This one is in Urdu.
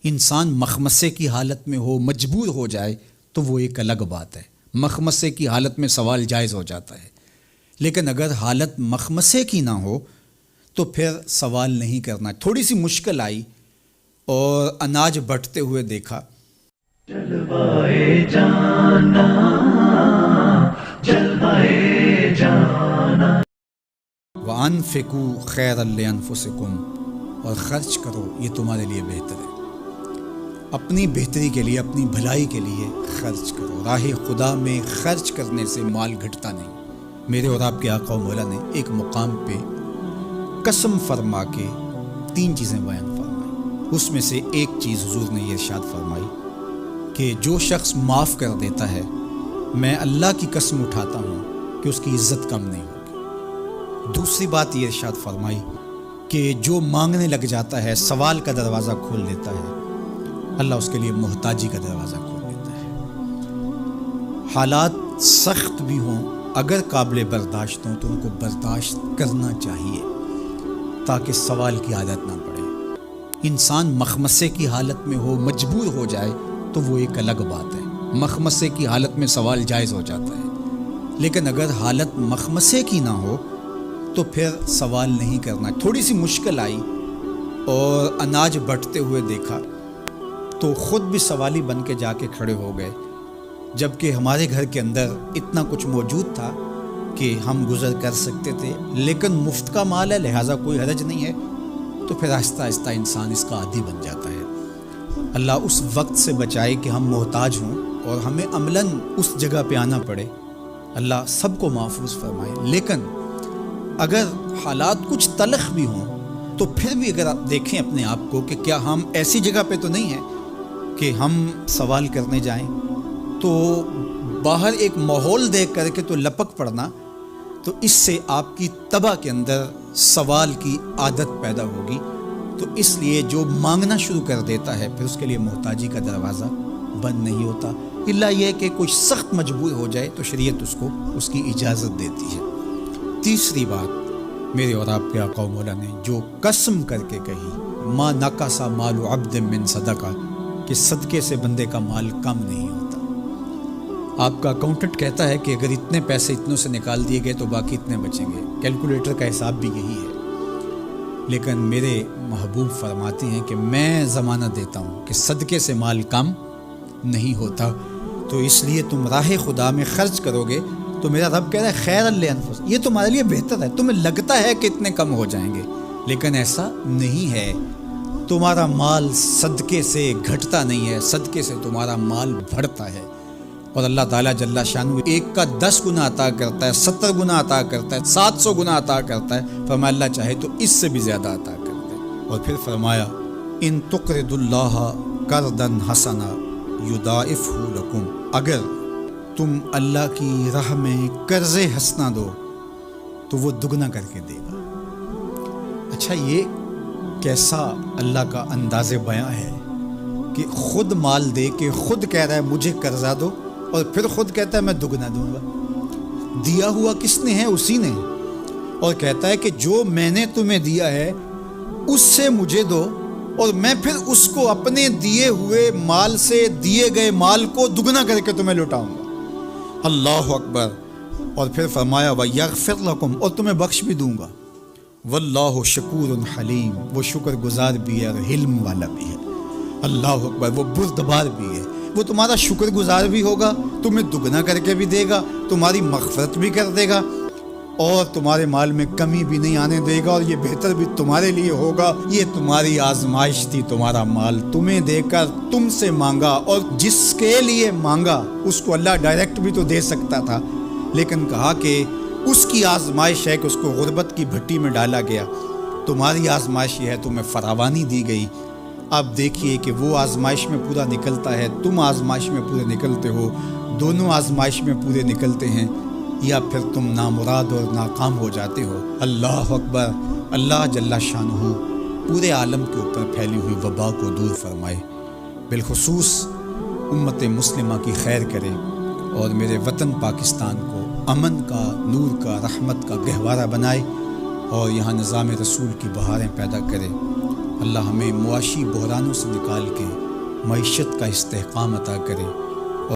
انسان مخمصے کی حالت میں ہو، مجبور ہو جائے تو وہ ایک الگ بات ہے، مخمصے کی حالت میں سوال جائز ہو جاتا ہے، لیکن اگر حالت مخمصے کی نہ ہو تو پھر سوال نہیں کرنا۔ تھوڑی سی مشکل آئی اور اناج بٹتے ہوئے دیکھا، جلوائے جانا جلوائے جانا، وَأَنفِقُوا خَيْرًا لِأَنفُسِكُمْ، اور خرچ کرو، یہ تمہارے لیے بہتر ہے، اپنی بہتری کے لیے، اپنی بھلائی کے لیے خرچ کرو۔ راہ خدا میں خرچ کرنے سے مال گھٹتا نہیں۔ میرے اور آپ کے آقا و مولا نے ایک مقام پہ قسم فرما کے 3 چیزیں بیان فرمائی، اس میں سے ایک چیز حضور نے یہ ارشاد فرمائی کہ جو شخص معاف کر دیتا ہے، میں اللہ کی قسم اٹھاتا ہوں کہ اس کی عزت کم نہیں ہوگی۔ دوسری بات یہ ارشاد فرمائی کہ جو مانگنے لگ جاتا ہے، سوال کا دروازہ کھول دیتا ہے، اللہ اس کے لیے محتاجی کا دروازہ کھول دیتا ہے۔ حالات سخت بھی ہوں، اگر قابل برداشت ہوں تو ان کو برداشت کرنا چاہیے تاکہ سوال کی عادت نہ پڑے۔ انسان مخمصے کی حالت میں ہو، مجبور ہو جائے تو وہ ایک الگ بات ہے، مخمصے کی حالت میں سوال جائز ہو جاتا ہے، لیکن اگر حالت مخمصے کی نہ ہو تو پھر سوال نہیں کرنا۔ تھوڑی سی مشکل آئی اور اناج بٹتے ہوئے دیکھا تو خود بھی سوالی بن کے جا کے کھڑے ہو گئے، جبکہ ہمارے گھر کے اندر اتنا کچھ موجود تھا کہ ہم گزر کر سکتے تھے، لیکن مفت کا مال ہے لہٰذا کوئی حرج نہیں ہے، تو پھر آہستہ آہستہ انسان اس کا عادی بن جاتا ہے۔ اللہ اس وقت سے بچائے کہ ہم محتاج ہوں اور ہمیں عملاً اس جگہ پہ آنا پڑے، اللہ سب کو محفوظ فرمائے۔ لیکن اگر حالات کچھ تلخ بھی ہوں تو پھر بھی اگر آپ دیکھیں اپنے آپ کو کہ کیا ہم ایسی جگہ پہ تو نہیں ہیں کہ ہم سوال کرنے جائیں، تو باہر ایک ماحول دیکھ کر کے تو لپک پڑنا، تو اس سے آپ کی طبع کے اندر سوال کی عادت پیدا ہوگی۔ تو اس لیے جو مانگنا شروع کر دیتا ہے پھر اس کے لیے محتاجی کا دروازہ بند نہیں ہوتا، الا یہ کہ کوئی سخت مجبور ہو جائے تو شریعت اس کو اس کی اجازت دیتی ہے۔ تیسری بات میرے اور آپ کے آقا و مولا نے جو قسم کر کے کہی، ما نقص مال عبد من صدقہ، کہ صدقے سے بندے کا مال کم نہیں ہوتا۔ آپ کا اکاؤنٹنٹ کہتا ہے کہ اگر اتنے پیسے اتنوں سے نکال دیے گئے تو باقی اتنے بچیں گے، کیلکولیٹر کا حساب بھی یہی ہے، لیکن میرے محبوب فرماتے ہیں کہ میں ضمانت دیتا ہوں کہ صدقے سے مال کم نہیں ہوتا، تو اس لیے تم راہ خدا میں خرچ کرو گے تو میرا رب کہہ رہا ہے خیر لانفسکم، یہ تمہارے لیے بہتر ہے۔ تمہیں لگتا ہے کہ اتنے کم ہو جائیں گے، لیکن ایسا نہیں ہے، تمہارا مال صدقے سے گھٹتا نہیں ہے، صدقے سے تمہارا مال بڑھتا ہے، اور اللہ تعالیٰ جل شانہ ایک کا 10 گنا عطا کرتا ہے، 70 گنا عطا کرتا ہے، 700 گنا عطا کرتا ہے، فرمایا اللہ چاہے تو اس سے بھی زیادہ عطا کرتا ہے۔ اور پھر فرمایا ان تقرضوا اللہ قرضا حسنا یضاعفہ لکم، اگر تم اللہ کی راہ میں قرض حسنہ دو تو وہ دگنا کر کے دے گا۔ اچھا، یہ کیسا اللہ کا انداز بیاں ہے کہ خود مال دے کے خود کہہ رہا ہے مجھے قرضہ دو، اور پھر خود کہتا ہے میں دگنا دوں گا۔ دیا ہوا کس نے ہے؟ اسی نے، اور کہتا ہے کہ جو میں نے تمہیں دیا ہے اس سے مجھے دو، اور میں پھر اس کو اپنے دیے ہوئے مال سے دیے گئے مال کو دگنا کر کے تمہیں لوٹاؤں گا۔ اللہ اکبر۔ اور پھر فرمایا وَيَغْفِرْ لَكُمْ، اور تمہیں بخش بھی دوں گا۔ واللہ شکور حلیم، وہ شکر گزار بھی ہے اور حلم والا بھی ہے۔ اللہ اکبر، وہ بردبار بھی ہے، وہ تمہارا شکر گزار بھی ہوگا، تمہیں دگنا کر کے بھی دے گا، تمہاری مغفرت بھی کر دے گا، اور تمہارے مال میں کمی بھی نہیں آنے دے گا، اور یہ بہتر بھی تمہارے لیے ہوگا۔ یہ تمہاری آزمائش تھی، تمہارا مال تمہیں دے کر تم سے مانگا، اور جس کے لیے مانگا اس کو اللہ ڈائریکٹ بھی تو دے سکتا تھا، لیکن کہا کہ اس کی آزمائش ہے کہ اس کو غربت کی بھٹی میں ڈالا گیا۔ تمہاری آزمائش یہ ہے، تمہیں فراوانی دی گئی۔ اب دیکھیے کہ وہ آزمائش میں پورا نکلتا ہے، تم آزمائش میں پورے نکلتے ہو، دونوں آزمائش میں پورے نکلتے ہیں، یا پھر تم نامراد اور ناکام ہو جاتے ہو۔ اللہ اکبر۔ اللہ جل شانہ پورے عالم کے اوپر پھیلی ہوئی وبا کو دور فرمائے، بالخصوص امت مسلمہ کی خیر کرے، اور میرے وطن پاکستان کو امن کا، نور کا، رحمت کا گہوارہ بنائے، اور یہاں نظام رسول کی بہاریں پیدا کرے۔ اللہ ہمیں معاشی بحرانوں سے نکال کے معیشت کا استحکام عطا کرے۔